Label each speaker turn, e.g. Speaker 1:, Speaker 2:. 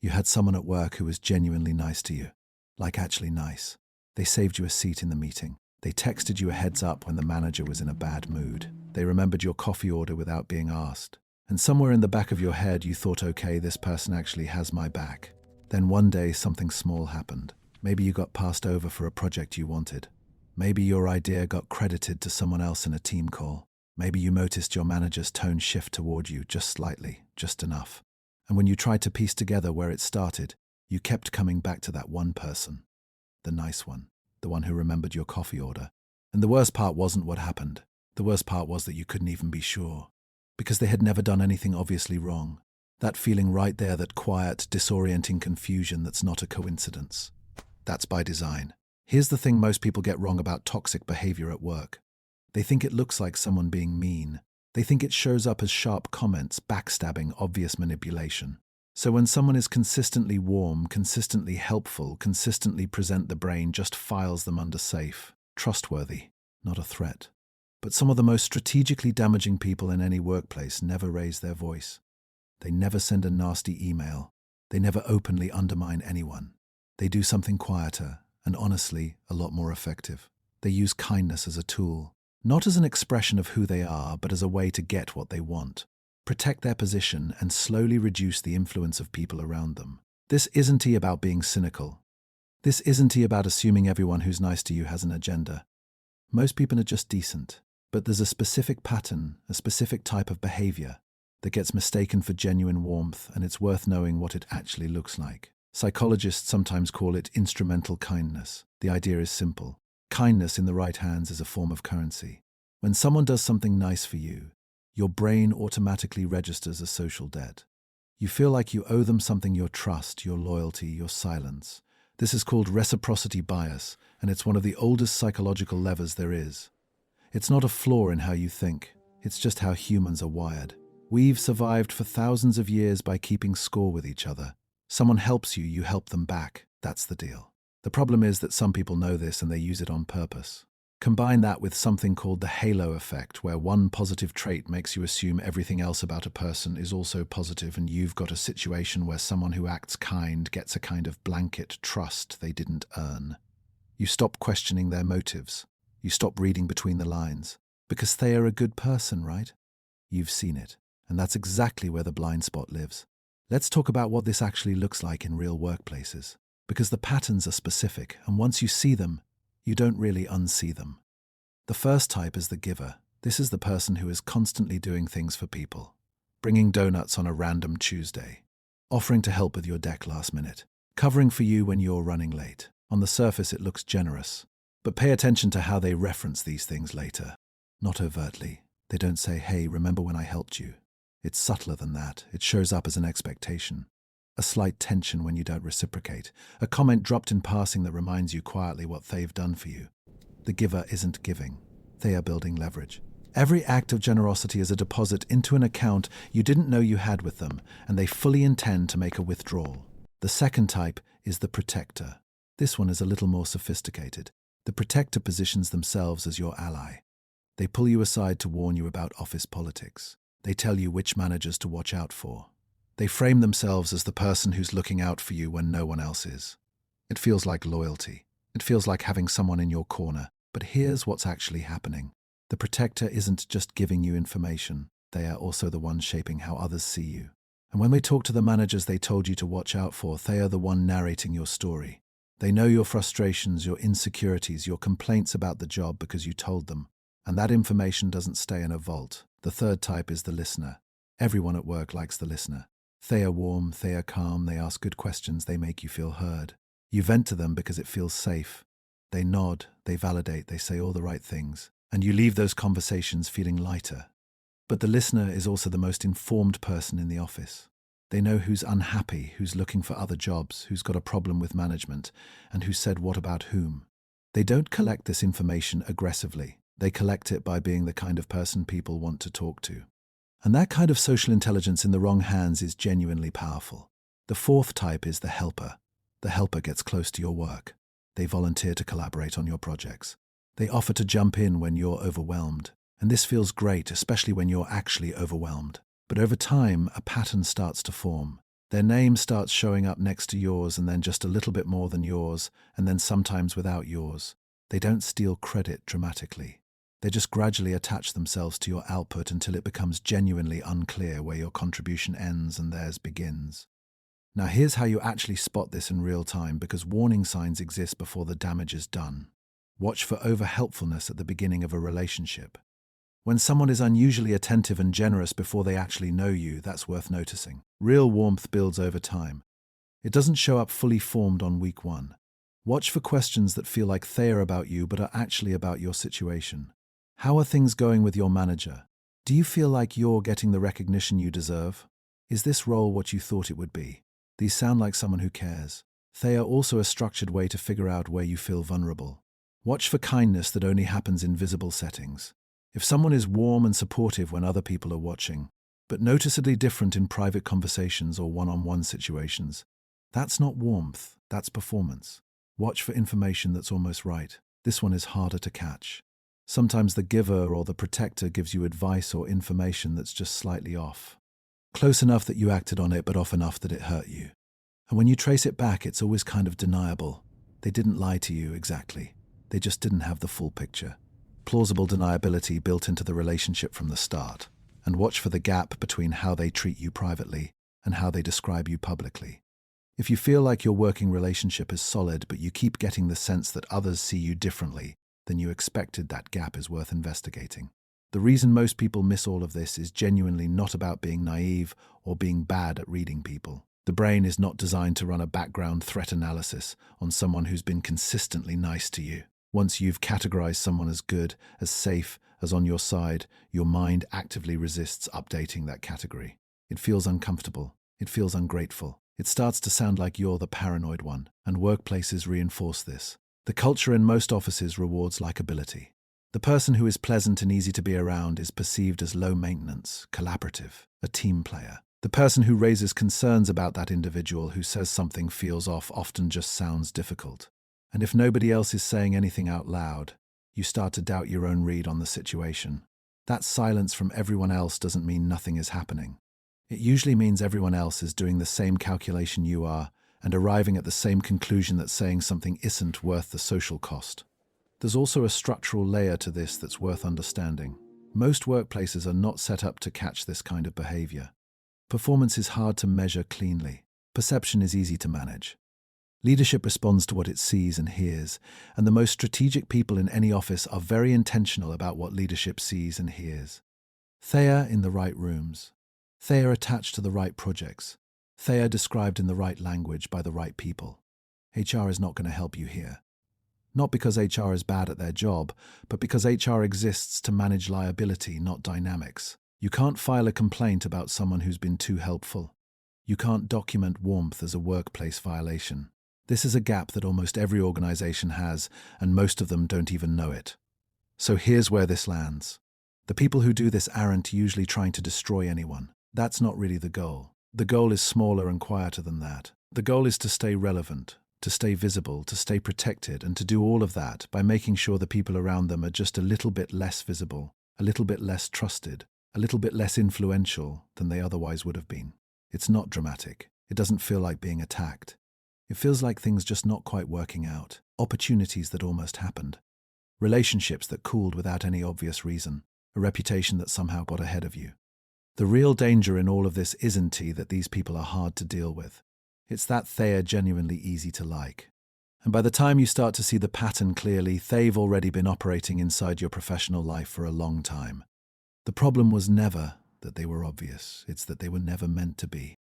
Speaker 1: You had someone at work who was genuinely nice to you. Like actually nice. They saved you a seat in the meeting. They texted you a heads up when the manager was in a bad mood. They remembered your coffee order without being asked. And somewhere in the back of your head you thought, okay, this person actually has my back. Then one day something small happened. Maybe you got passed over for a project you wanted. Maybe your idea got credited to someone else in a team call. Maybe you noticed your manager's tone shift toward you just slightly, just enough. And when you tried to piece together where it started, you kept coming back to that one person. The nice one. The one who remembered your coffee order. And the worst part wasn't what happened. The worst part was that you couldn't even be sure. Because they had never done anything obviously wrong. That feeling right there, that quiet, disorienting confusion that's not a coincidence. That's by design. Here's the thing most people get wrong about toxic behavior at work. They think it looks like someone being mean. They think it shows up as sharp comments, backstabbing, obvious manipulation. So when someone is consistently warm, consistently helpful, consistently present, the brain just files them under safe, trustworthy, not a threat. But some of the most strategically damaging people in any workplace never raise their voice. They never send a nasty email. They never openly undermine anyone. They do something quieter and, honestly, a lot more effective. They use kindness as a tool, not as an expression of who they are, but as a way to get what they want. Protect their position and slowly reduce the influence of people around them. This isn't about being cynical. This isn't about assuming everyone who's nice to you has an agenda. Most people are just decent, but there's a specific pattern, a specific type of behavior that gets mistaken for genuine warmth, and it's worth knowing what it actually looks like. Psychologists sometimes call it instrumental kindness. The idea is simple. Kindness in the right hands is a form of currency. When someone does something nice for you, your brain automatically registers a social debt. You feel like you owe them something: your trust, your loyalty, your silence. This is called reciprocity bias, and it's one of the oldest psychological levers there is. It's not a flaw in how you think, it's just how humans are wired. We've survived for thousands of years by keeping score with each other. Someone helps you, you help them back. That's the deal. The problem is that some people know this and they use it on purpose. Combine that with something called the halo effect, where one positive trait makes you assume everything else about a person is also positive, and you've got a situation where someone who acts kind gets a kind of blanket trust they didn't earn. You stop questioning their motives. You stop reading between the lines. Because they are a good person, right? You've seen it. And that's exactly where the blind spot lives. Let's talk about what this actually looks like in real workplaces. Because the patterns are specific, and once you see them, you don't really unsee them. The first type is the giver. This is the person who is constantly doing things for people. Bringing donuts on a random Tuesday. Offering to help with your deck last minute. Covering for you when you're running late. On the surface it looks generous. But pay attention to how they reference these things later. Not overtly. They don't say, hey, remember when I helped you? It's subtler than that. It shows up as an expectation. A slight tension when you don't reciprocate. A comment dropped in passing that reminds you quietly what they've done for you. The giver isn't giving. They are building leverage. Every act of generosity is a deposit into an account you didn't know you had with them, and they fully intend to make a withdrawal. The second type is the protector. This one is a little more sophisticated. The protector positions themselves as your ally. They pull you aside to warn you about office politics. They tell you which managers to watch out for. They frame themselves as the person who's looking out for you when no one else is. It feels like loyalty. It feels like having someone in your corner. But here's what's actually happening. The protector isn't just giving you information. They are also the ones shaping how others see you. And when they talk to the managers they told you to watch out for, they are the one narrating your story. They know your frustrations, your insecurities, your complaints about the job because you told them. And that information doesn't stay in a vault. The third type is the listener. Everyone at work likes the listener. They are warm, they are calm, they ask good questions, they make you feel heard. You vent to them because it feels safe. They nod, they validate, they say all the right things. And you leave those conversations feeling lighter. But the listener is also the most informed person in the office. They know who's unhappy, who's looking for other jobs, who's got a problem with management, and who said what about whom. They don't collect this information aggressively. They collect it by being the kind of person people want to talk to. And that kind of social intelligence in the wrong hands is genuinely powerful. The fourth type is the helper. The helper gets close to your work. They volunteer to collaborate on your projects. They offer to jump in when you're overwhelmed. And this feels great, especially when you're actually overwhelmed. But over time, a pattern starts to form. Their name starts showing up next to yours and then just a little bit more than yours, and then sometimes without yours. They don't steal credit dramatically. They just gradually attach themselves to your output until it becomes genuinely unclear where your contribution ends and theirs begins. Now here's how you actually spot this in real time, because warning signs exist before the damage is done. Watch for over-helpfulness at the beginning of a relationship. When someone is unusually attentive and generous before they actually know you, that's worth noticing. Real warmth builds over time. It doesn't show up fully formed on week one. Watch for questions that feel like they're about you but are actually about your situation. How are things going with your manager? Do you feel like you're getting the recognition you deserve? Is this role what you thought it would be? These sound like someone who cares. They are also a structured way to figure out where you feel vulnerable. Watch for kindness that only happens in visible settings. If someone is warm and supportive when other people are watching, but noticeably different in private conversations or one-on-one situations, that's not warmth, that's performance. Watch for information that's almost right. This one is harder to catch. Sometimes the giver or the protector gives you advice or information that's just slightly off. Close enough that you acted on it, but off enough that it hurt you. And when you trace it back, it's always kind of deniable. They didn't lie to you exactly. They just didn't have the full picture. Plausible deniability built into the relationship from the start. And watch for the gap between how they treat you privately and how they describe you publicly. If you feel like your working relationship is solid, but you keep getting the sense that others see you differently than you expected, that gap is worth investigating. The reason most people miss all of this is genuinely not about being naive or being bad at reading people. The brain is not designed to run a background threat analysis on someone who's been consistently nice to you. Once you've categorized someone as good, as safe, as on your side, your mind actively resists updating that category. It feels uncomfortable. It feels ungrateful. It starts to sound like you're the paranoid one, and workplaces reinforce this. The culture in most offices rewards likability. The person who is pleasant and easy to be around is perceived as low maintenance, collaborative, a team player. The person who raises concerns about that individual, who says something feels off, often just sounds difficult. And if nobody else is saying anything out loud, you start to doubt your own read on the situation. That silence from everyone else doesn't mean nothing is happening. It usually means everyone else is doing the same calculation you are and arriving at the same conclusion that saying something isn't worth the social cost. There's also a structural layer to this that's worth understanding. Most workplaces are not set up to catch this kind of behavior. Performance is hard to measure cleanly. Perception is easy to manage. Leadership responds to what it sees and hears, and the most strategic people in any office are very intentional about what leadership sees and hears. They are in the right rooms. They are attached to the right projects. They are described in the right language by the right people. HR is not going to help you here. Not because HR is bad at their job, but because HR exists to manage liability, not dynamics. You can't file a complaint about someone who's been too helpful. You can't document warmth as a workplace violation. This is a gap that almost every organization has, and most of them don't even know it. So here's where this lands. The people who do this aren't usually trying to destroy anyone. That's not really the goal. The goal is smaller and quieter than that. The goal is to stay relevant, to stay visible, to stay protected, and to do all of that by making sure the people around them are just a little bit less visible, a little bit less trusted, a little bit less influential than they otherwise would have been. It's not dramatic. It doesn't feel like being attacked. It feels like things just not quite working out, opportunities that almost happened, relationships that cooled without any obvious reason, a reputation that somehow got ahead of you. The real danger in all of this isn't that these people are hard to deal with. It's that they are genuinely easy to like. And by the time you start to see the pattern clearly, they've already been operating inside your professional life for a long time. The problem was never that they were obvious, it's that they were never meant to be.